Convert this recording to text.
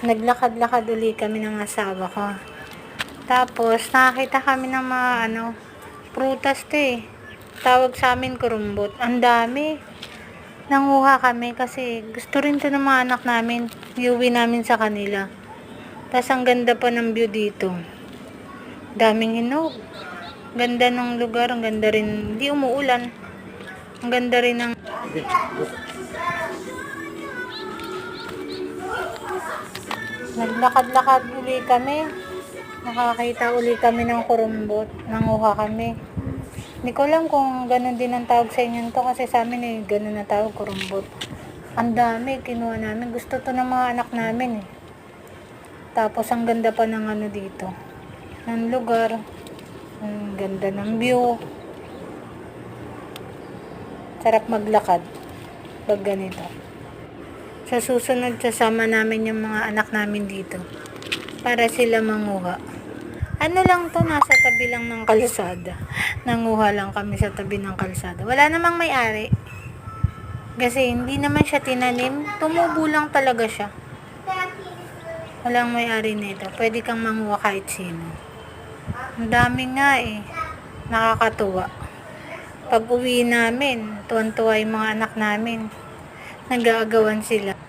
Naglakad-lakad uli kami ng asawa ko. Tapos, nakakita kami ng mga prutas Tawag sa amin kurumbot. Ang dami. Nanguha kami kasi gusto rin to ng mga anak namin. Iuwi namin sa kanila. Tapos, ang ganda pa ng view dito. Daming hinog. Ganda ng lugar. Ang ganda rin. Hindi umuulan. Ang ganda rin ng... Naglakad-lakad uli kami. Nakakita uli kami ng kurumbot. Nanguha kami. Hindi ko alam kung ganun din ang tawag sa inyo to kasi sa amin ganun na tawag, kurumbot. Ang dami, kinuha namin. Gusto to ng mga anak namin Tapos ang ganda pa ng dito. Ng lugar. Ang ganda ng view. Sarap maglakad pag ganito. Sa susunod, sasama namin yung mga anak namin dito para sila manguha. Ano lang to, nasa tabi lang ng kalsada. Nanguha lang kami sa tabi ng kalsada. Wala namang may-ari. Kasi hindi naman siya tinanim. Tumubo lang talaga siya. Walang may-ari nito. Pwede kang manguha kahit sino. Ang dami nga Nakakatuwa. Pag uwi namin, tuwan-tuwa yung mga anak namin. Nag-aagawan sila.